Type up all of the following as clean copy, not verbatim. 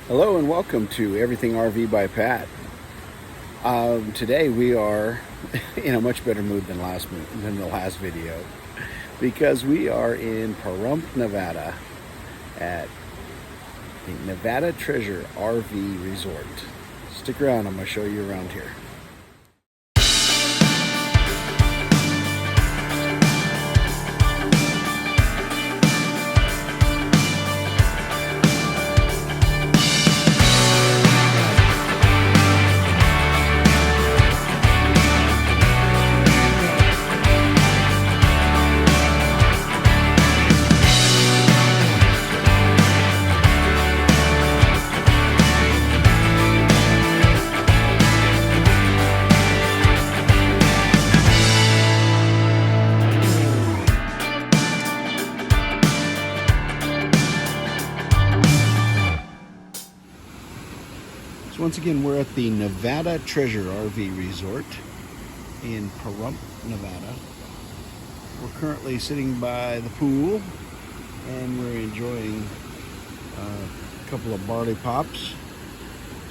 Hello and welcome to Everything RV by Pat. Today we are in a much better mood than the last video because we are in Pahrump, Nevada at the Nevada Treasure RV Resort. Stick around, I'm going to show you around here. So once again, we're at the Nevada Treasure RV Resort in Pahrump, Nevada. We're currently sitting by the pool and we're enjoying a couple of barley pops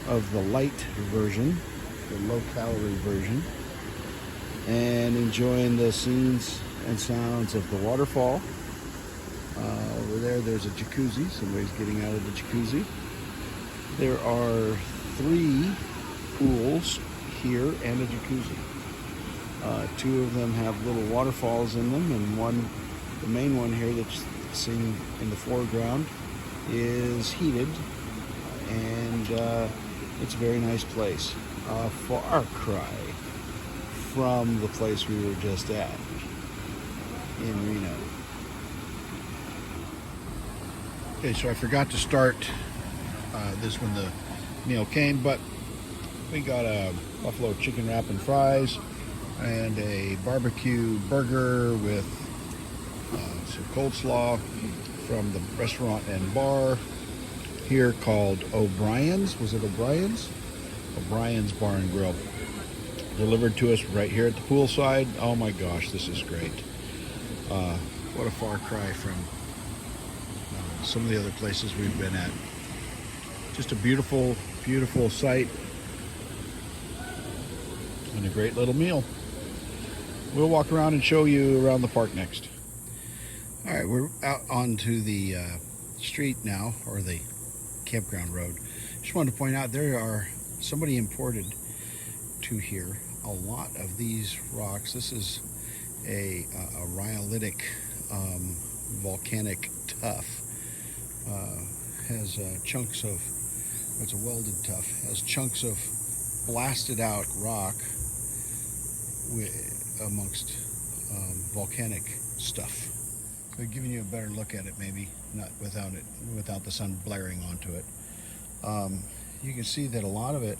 of the light version, the low-calorie version, and enjoying the scenes and sounds of the waterfall. Over there's a jacuzzi. Somebody's getting out of the jacuzzi. There are 3 pools here and a jacuzzi. 2 of them have little waterfalls in them, and the main one here that's seen in the foreground, is heated, and it's a very nice place. Far cry from the place we were just at in Reno. Okay, so I forgot to start this when the meal came, but we got a buffalo chicken wrap and fries and a barbecue burger with some coleslaw from the restaurant and bar here called O'Brien's. Was it O'Brien's? O'Brien's Bar and Grill. Delivered to us right here at the poolside. Oh my gosh, this is great. What a far cry from some of the other places we've been at. Just a beautiful, beautiful sight and a great little meal. We'll walk around and show you around the park next. All right, we're out onto the street now, or the campground road. Just wanted to point out somebody imported to here a lot of these rocks. This is a rhyolitic volcanic tuff. Has chunks of, it's a welded tuff, has chunks of blasted out rock amongst volcanic stuff. So giving you a better look at it, maybe not without the sun blaring onto it. You can see that a lot of it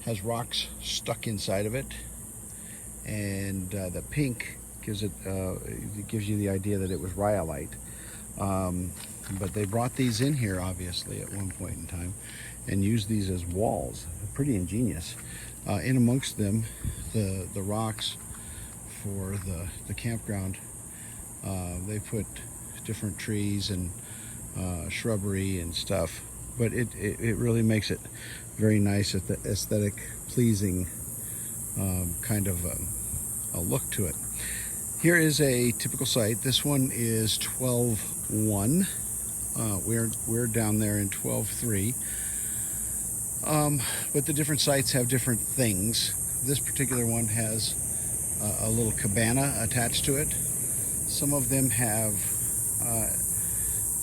has rocks stuck inside of it, and the pink gives it gives you the idea that it was rhyolite. But they brought these in here, obviously, at one point in time, and used these as walls. Pretty ingenious. In amongst them, the rocks for the campground, they put different trees and shrubbery and stuff. But it really makes it very nice, at the aesthetic, pleasing kind of a look to it. Here is a typical site. This one is 12-1. We're down there in 12-3. But the different sites have different things. This particular one has a little cabana attached to it. Some of them have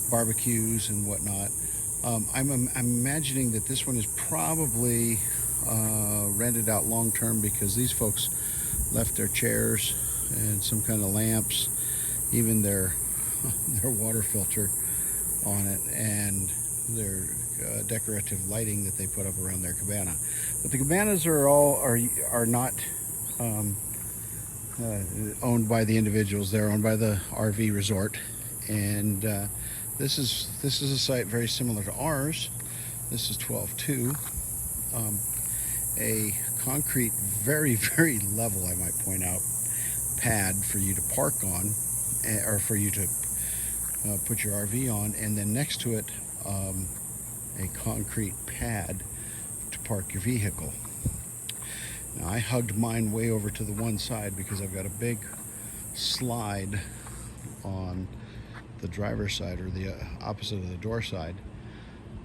barbecues and whatnot. I'm imagining that this one is probably rented out long term, because these folks left their chairs and some kind of lamps, even their water filter on it, and their decorative lighting that they put up around their cabana. But the cabanas are not owned by the individuals. They're owned by the RV resort, and this is a site very similar to ours. This is 12-2. A concrete, very, very level, I might point out, pad for you to park on, or for you to put your RV on, and then next to it a concrete pad to park your vehicle. Now I hugged mine way over to the one side because I've got a big slide on the driver's side, or the opposite of the door side.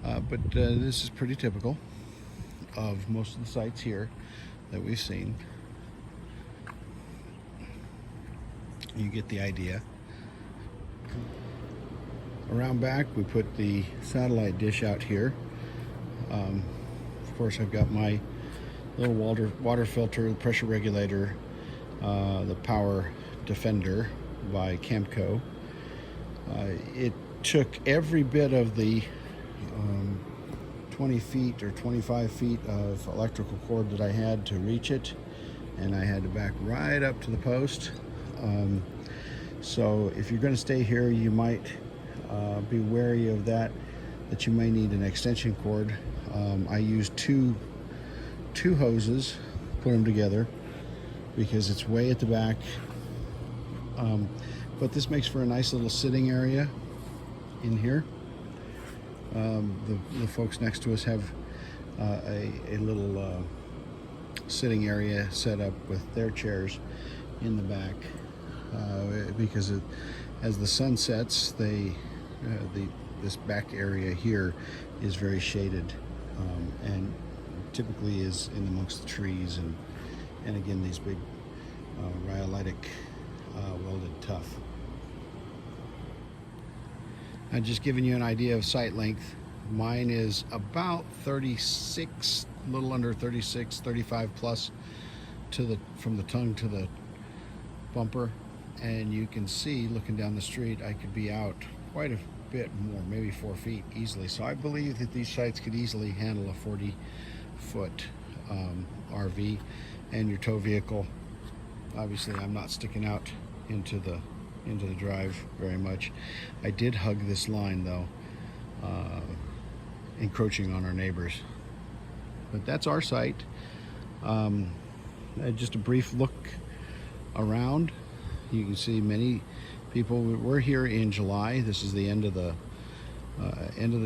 But this is pretty typical of most of the sites here that we've seen. You get the idea. Around back, we put the satellite dish out here. Of course, I've got my little water filter, the pressure regulator, the power defender by Camco. It took every bit of the 20 feet or 25 feet of electrical cord that I had to reach it, and I had to back right up to the post. So if you're going to stay here, you might be wary of that you may need an extension cord. I used two hoses, put them together because it's way at the back. But this makes for a nice little sitting area in here. The folks next to us have a little sitting area set up with their chairs in the back, because as the sun sets, this back area here is very shaded, and typically is in amongst the trees, and again these big rhyolitic welded tuff. I'm just giving you an idea of sight length. Mine is about 36, a little under 36, 35 plus from the tongue to the bumper. And you can see, looking down the street, I could be out quite a bit more, maybe 4 feet easily. So I believe that these sites could easily handle a 40-foot RV and your tow vehicle. Obviously, I'm not sticking out into the drive very much. I did hug this line though, encroaching on our neighbors. But that's our site. Just a brief look around. You can see many people. We're here in July. This is the end of the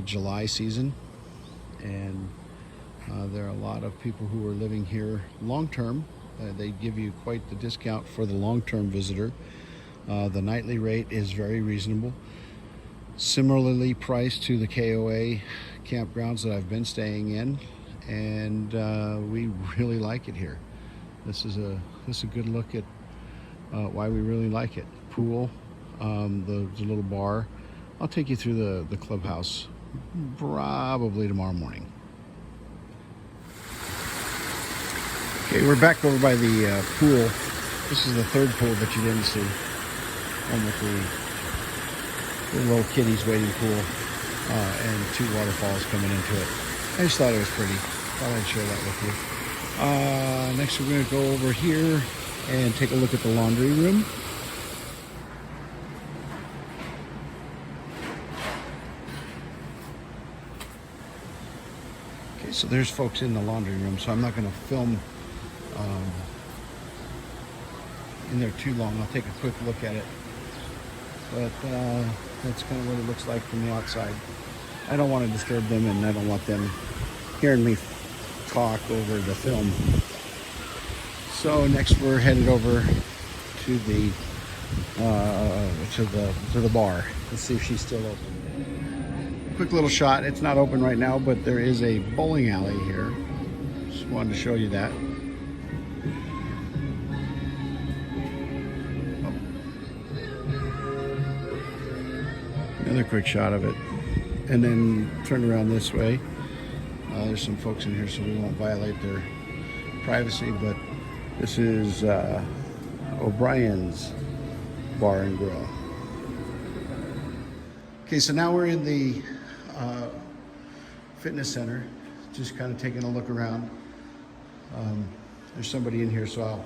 July season, and there are a lot of people who are living here long term. They give you quite the discount for the long-term visitor. The nightly rate is very reasonable, similarly priced to the KOA campgrounds that I've been staying in, and we really like it here. This is a good look at why we really like it. Pool, the little bar. I'll take you through the clubhouse probably tomorrow morning. Okay, we're back over by the pool. This is the third pool that you didn't see. One with the little kiddies wading pool, and two waterfalls coming into it. I just thought it was pretty. Thought I'd share that with you. Next we're going to go over here and take a look at the laundry room. Okay, so there's folks in the laundry room, so I'm not going to film in there too long. I'll take a quick look at it, but that's kind of what it looks like from the outside. I don't want to disturb them, and I don't want them hearing me talk over the film. So next we're headed over to the bar. Let's see if she's still open. Quick little shot. It's not open right now, but there is a bowling alley here. Just wanted to show you that. Another quick shot of it, and then turn around this way. There's some folks in here, so we won't violate their privacy, but this is O'Brien's Bar and Grill. Okay, so now we're in the fitness center, just kind of taking a look around. There's somebody in here, so I'll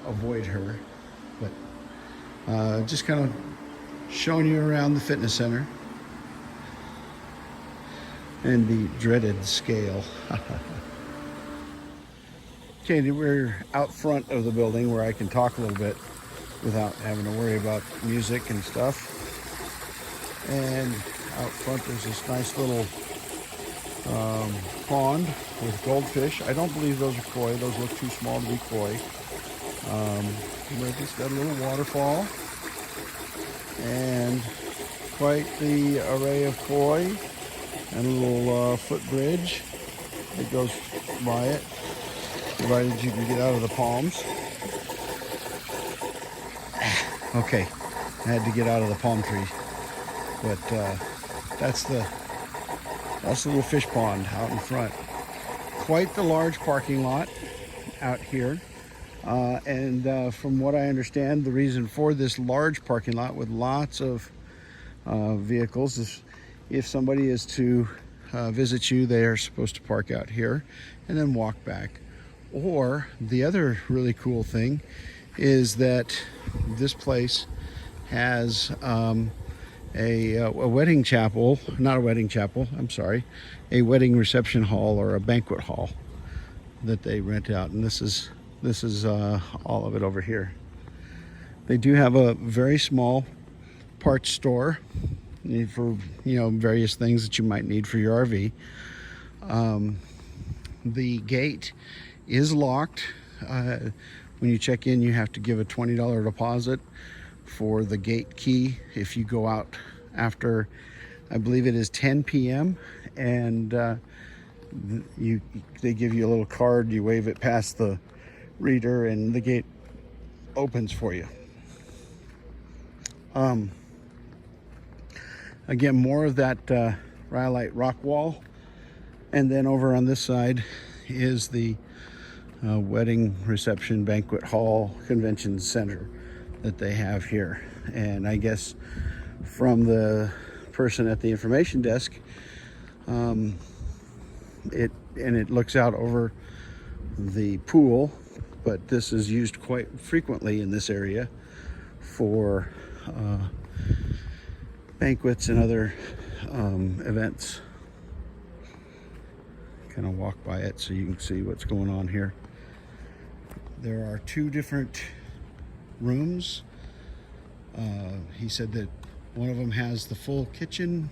avoid her, but just kind of showing you around the fitness center and the dreaded scale. Okay, we're out front of the building where I can talk a little bit without having to worry about music and stuff. And out front there's this nice little pond with goldfish. I don't believe those are koi. Those look too small to be koi. But it's got a little waterfall and quite the array of koi and a little footbridge that goes by it, provided you can get out of the palms. Okay, I had to get out of the palm tree, but that's the little fish pond out in front. Quite the large parking lot out here. And from what I understand, the reason for this large parking lot with lots of vehicles is if somebody is to visit you, they are supposed to park out here and then walk back. Or the other really cool thing is that this place has a wedding chapel, not a wedding chapel, I'm sorry, a wedding reception hall or a banquet hall that they rent out. And this is all of it over here. They do have a very small parts store for various things that you might need for your RV. The gate is locked. When you check in, you have to give a $20 deposit for the gate key if you go out after, I believe it is 10 p.m. and they give you a little card, you wave it past the reader and the gate opens for you. Again, more of that rhyolite rock wall, and then over on this side is the wedding reception banquet hall convention center that they have here. And I guess from the person at the information desk, it looks out over the pool, but this is used quite frequently in this area for banquets and other events. Kind of walk by it so you can see what's going on here. There are two different rooms. He said that one of them has the full kitchen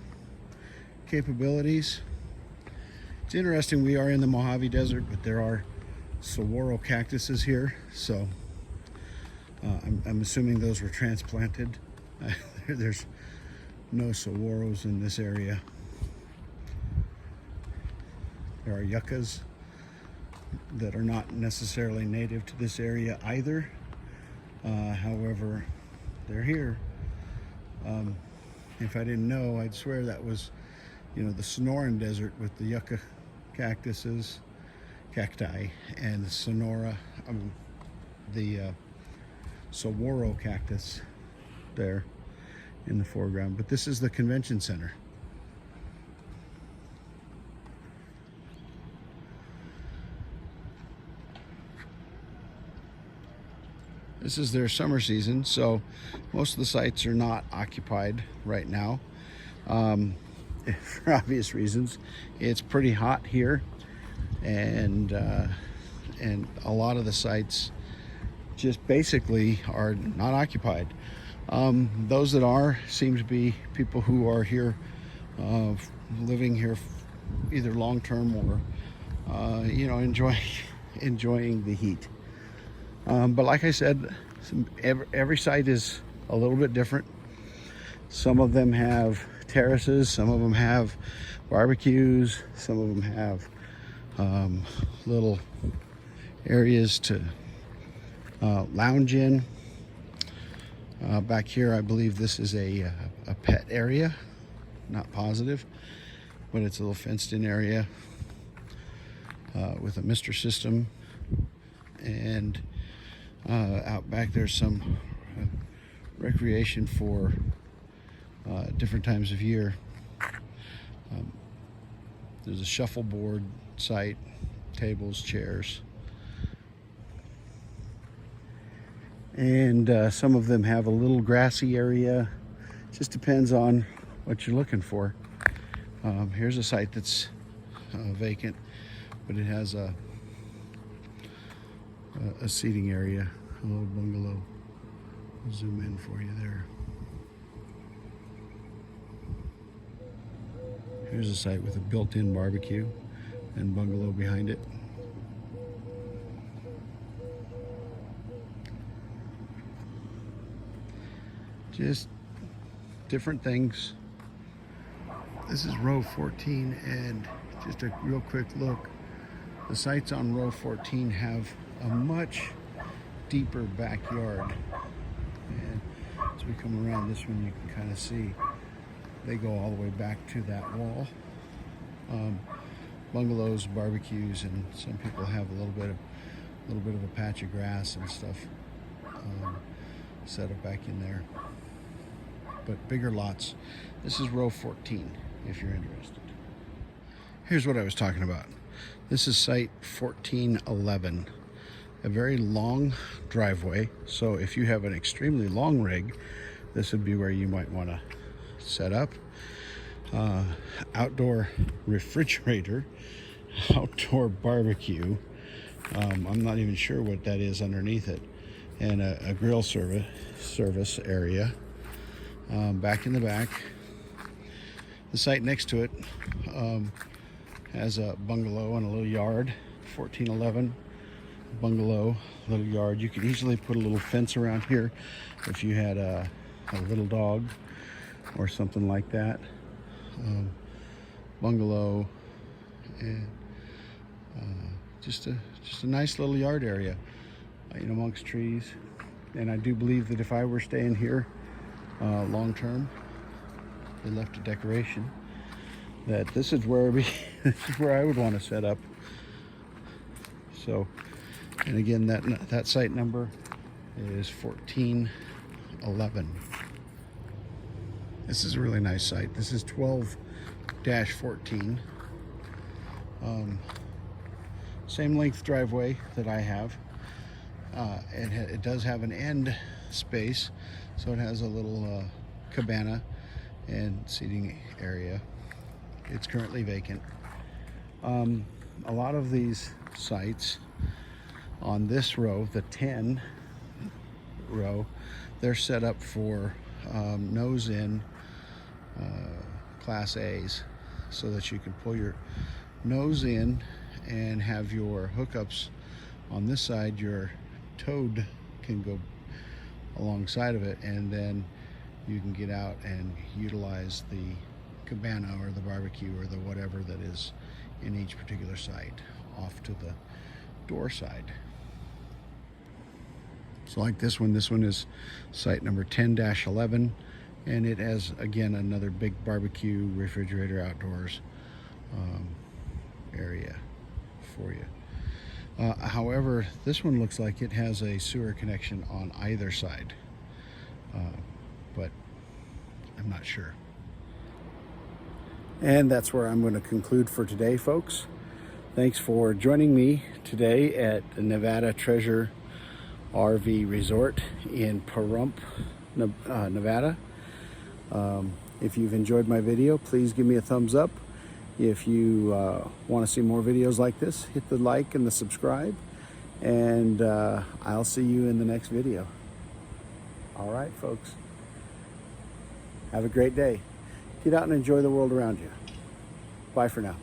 capabilities. It's interesting, we are in the Mojave Desert, but there are saguaro cactuses here, so I'm assuming those were transplanted. There's no saguaros in this area. There are yuccas that are not necessarily native to this area either. However, they're here. If I didn't know, I'd swear that was, the Sonoran Desert with the yucca cacti, and the saguaro cactus there in the foreground. But this is the convention center. This is their summer season, so most of the sites are not occupied right now, for obvious reasons. It's pretty hot here, and a lot of the sites just basically are not occupied. Those that are seem to be people who are here, living here either long-term or enjoying the heat. But like I said, every site is a little bit different. Some of them have terraces, some of them have barbecues, some of them have little areas to lounge in. Back here, I believe this is a pet area, not positive, but it's a little fenced-in area with a mister system. And out back there's some recreation for different times of year. There's a shuffleboard site, tables, chairs, and some of them have a little grassy area. Just depends on what you're looking for. Here's a site that's vacant, but it has a seating area, a little bungalow. I'll zoom in for you there. Here's a site with a built-in barbecue and bungalow behind it. Just different things. This is row 14, and just a real quick look. The sites on row 14 have a much deeper backyard. And as we come around this one, you can kind of see they go all the way back to that wall. Bungalows, barbecues, and some people have a little bit of a patch of grass and stuff set up back in there. But bigger lots. This is row 14 if you're interested. Here's what I was talking about. This is site 1411. A very long driveway, so if you have an extremely long rig, this would be where you might want to set up. Outdoor refrigerator, outdoor barbecue. I'm not even sure what that is underneath it, and a grill service area. Back in the back, the site next to it has a bungalow and a little yard. 1411 bungalow, little yard. You could easily put a little fence around here if you had a little dog or something like that. Bungalow, and just a nice little yard area in amongst trees. And I do believe that if I were staying here long term, they left a decoration that this is where this is where I would want to set up. So, and again, that site number is 1411. This is a really nice site. This is 12-14. Same length driveway that I have. It does have an end space, so it has a little cabana and seating area. It's currently vacant. A lot of these sites on this row, the 10 row, they're set up for nose-in Class A's, so that you can pull your nose in and have your hookups on this side. Your toad can go alongside of it, and then you can get out and utilize the cabana or the barbecue or the whatever that is in each particular site off to the door side. So like this one is site number 10-11, and it has, again, another big barbecue, refrigerator, outdoors area for you. However, this one looks like it has a sewer connection on either side, but I'm not sure. And that's where I'm going to conclude for today, folks. Thanks for joining me today at the Nevada Treasure RV Resort in Pahrump, Nevada. If you've enjoyed my video, please give me a thumbs up. If you want to see more videos like this, hit the like and the subscribe, and I'll see you in the next video. All right, folks. Have a great day. Get out and enjoy the world around you. Bye for now.